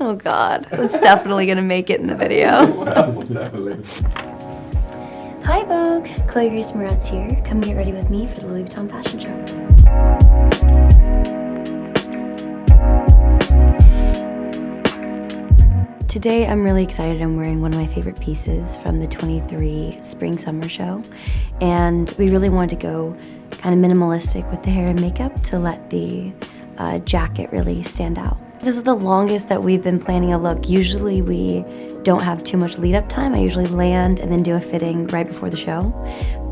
Oh God, that's definitely gonna make it in the video. Definitely. Hi Vogue, Chloe Grace Moretz here. Come get ready with me for the Louis Vuitton fashion show. Today I'm really excited. I'm wearing one of my favorite pieces from the 23 Spring Summer show. And we really wanted to go kind of minimalistic with the hair and makeup to let the jacket really stand out. This is the longest that we've been planning a look. Usually we don't have too much lead up time. I usually land and then do a fitting right before the show.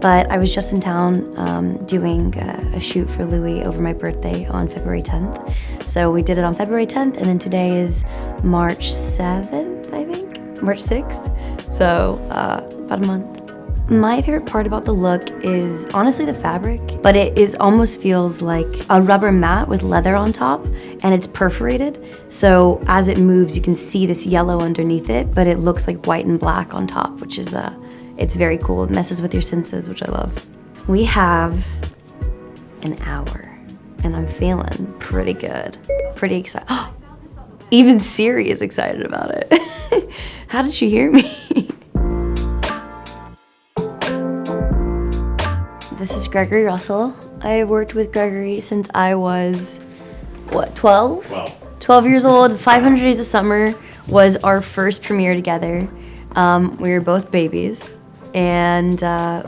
But I was just in town doing a shoot for Louis over my birthday on February 10th. So we did it on February 10th, and then today is March 7th, I think? March 6th. So about a month. My favorite part about the look is honestly the fabric, but it almost feels like a rubber mat with leather on top, and it's perforated. So as it moves, you can see this yellow underneath it, but it looks like white and black on top, which is it's very cool. It messes with your senses, which I love. We have an hour, and I'm feeling pretty good, pretty excited. Even Siri is excited about it. How did she hear me? This is Gregory Russell. I worked with Gregory since I was, what, 12? 12 years old. 500 Days of Summer was our first premiere together. We were both babies, and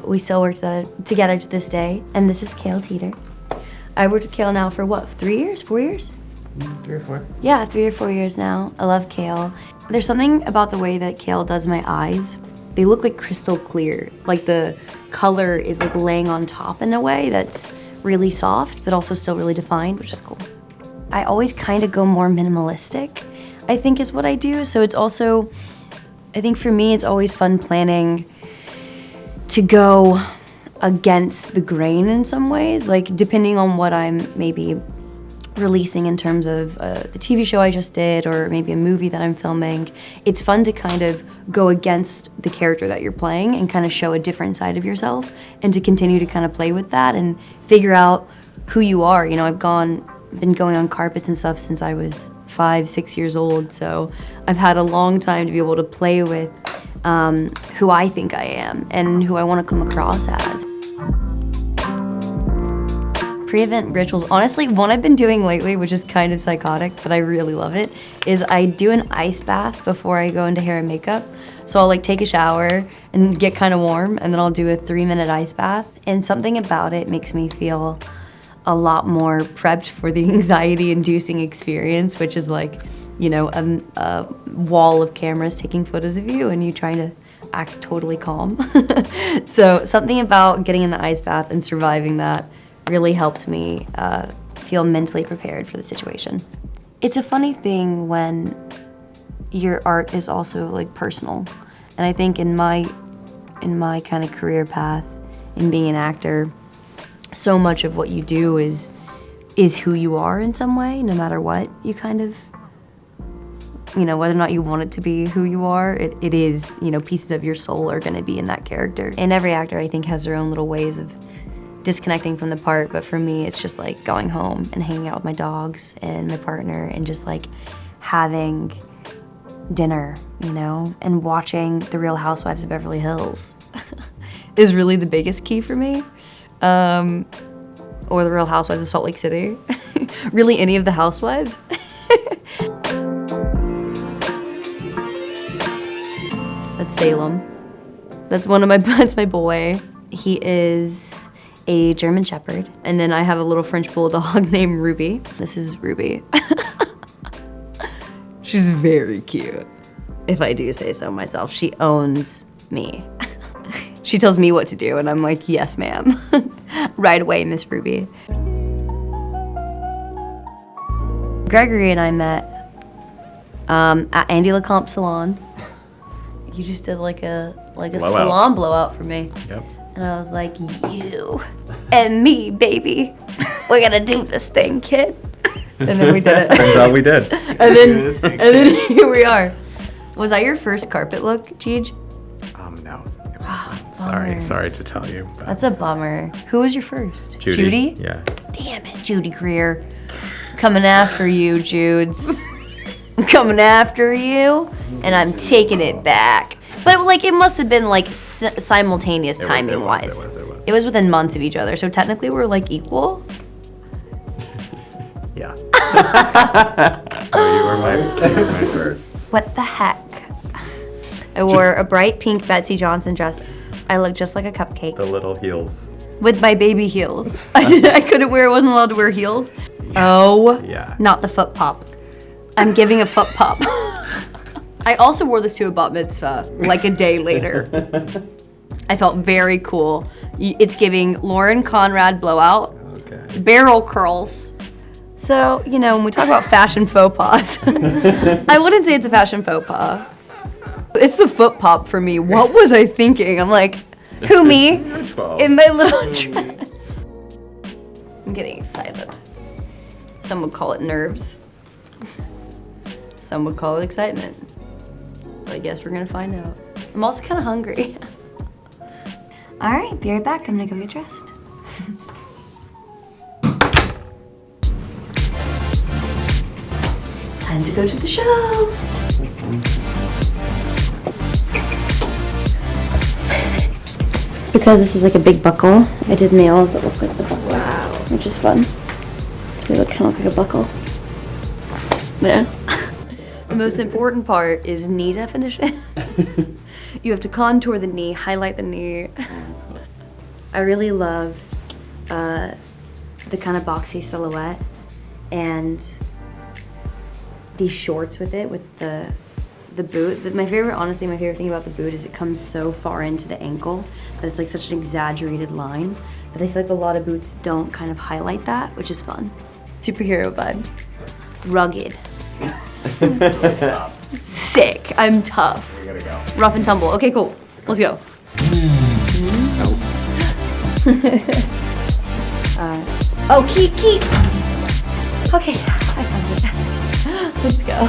we still work together to this day. And this is Kale Teeter. I worked with Kale now for what, 3 years, 4 years? 3 or 4. Yeah, 3 or 4 years now. I love Kale. There's something about the way that Kale does my eyes. They look like crystal clear. Like the color is like laying on top in a way that's really soft, but also still really defined, which is cool. I always kind of go more minimalistic, I think is what I do. So it's also, I think for me, it's always fun planning to go against the grain in some ways, like depending on what I'm maybe releasing in terms of the TV show I just did, or maybe a movie that I'm filming. It's fun to kind of go against the character that you're playing and kind of show a different side of yourself, and to continue to kind of play with that and figure out who you are. You know, I've been going on carpets and stuff since I was 5, 6 years old, so I've had a long time to be able to play with who I think I am and who I want to come across as. Pre-event rituals, honestly, one I've been doing lately, which is kind of psychotic, but I really love it, is I do an ice bath before I go into hair and makeup. So I'll like take a shower and get kind of warm, and then I'll do a 3-minute ice bath. And something about it makes me feel a lot more prepped for the anxiety-inducing experience, which is like, you know, a wall of cameras taking photos of you and you trying to act totally calm. So something about getting in the ice bath and surviving that really helps me feel mentally prepared for the situation. It's a funny thing when your art is also like personal. And I think in my kind of career path, in being an actor, so much of what you do is who you are in some way, no matter what you kind of, you know, whether or not you want it to be who you are, it is, you know, pieces of your soul are gonna be in that character. And every actor, I think, has their own little ways of disconnecting from the part, but for me, it's just like going home and hanging out with my dogs and my partner and just like having dinner, you know, and watching The Real Housewives of Beverly Hills is really the biggest key for me. Or The Real Housewives of Salt Lake City. Really any of the housewives. That's Salem. That's that's my boy. He is a German Shepherd. And then I have a little French Bulldog named Ruby. This is Ruby. She's very cute, if I do say so myself. She owns me. She tells me what to do, and I'm like, yes, ma'am. Right away, Miss Ruby. Gregory and I met at Andy LeCompte Salon. You just did like a salon blowout for me. Yep. And I was like, you and me, baby. We're gonna do this thing, kid. And then we did it. Turns out we did. And then here we are. Was that your first carpet look, Jeej? No, it wasn't. Sorry to tell you. But That's a bummer. Who was your first? Judy? Yeah. Damn it, Judy Greer. Coming after you, Judes. I'm coming after you, and I'm taking it back. But like, it must have been like simultaneous timing wise. It was within months of each other, so technically we're like equal. Yeah. Oh, you were my first. What the heck? I wore a bright pink Betsy Johnson dress. I looked just like a cupcake. The little heels. With my baby heels. I couldn't wear, I wasn't allowed to wear heels. Oh, yeah. Not the foot pop. I'm giving a foot pop. I also wore this to a bat mitzvah, like a day later. I felt very cool. It's giving Lauren Conrad blowout, barrel curls. So, you know, when we talk about fashion faux pas, I wouldn't say it's a fashion faux pas. It's the foot pop for me. What was I thinking? I'm like, who, me? In my little dress. I'm getting excited. Some would call it nerves. Some would call it excitement. But I guess we're gonna find out. I'm also kind of hungry. All right, be right back. I'm gonna go get dressed. Time to go to the show. Because this is like a big buckle, I did nails that look like the buckle. Wow. Which is fun. So they look kind of like a buckle. Yeah. The most important part is knee definition. You have to contour the knee, highlight the knee. I really love the kind of boxy silhouette and these shorts with it, with the boot. Honestly, my favorite thing about the boot is it comes so far into the ankle that it's like such an exaggerated line that I feel like a lot of boots don't kind of highlight that, which is fun. Superhero vibe. Rugged. Sick. I'm tough. We gotta go. Rough and tumble. Okay, cool. Let's go. Oh, keep. Okay, I found it. Let's go.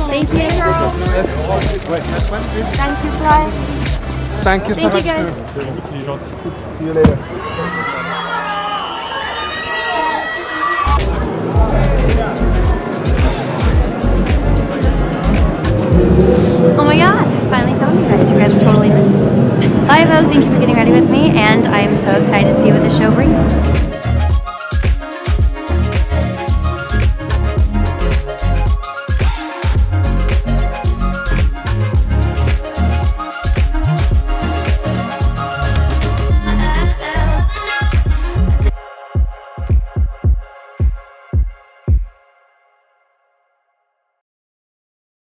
Thank you. Thank you, guys. Thank you so much. Thank you, guys. See you later. Oh my god, I finally found you guys. You guys were totally missing. Hi, Vogue. Thank you for getting ready with me, and I'm so excited to see what the show brings us.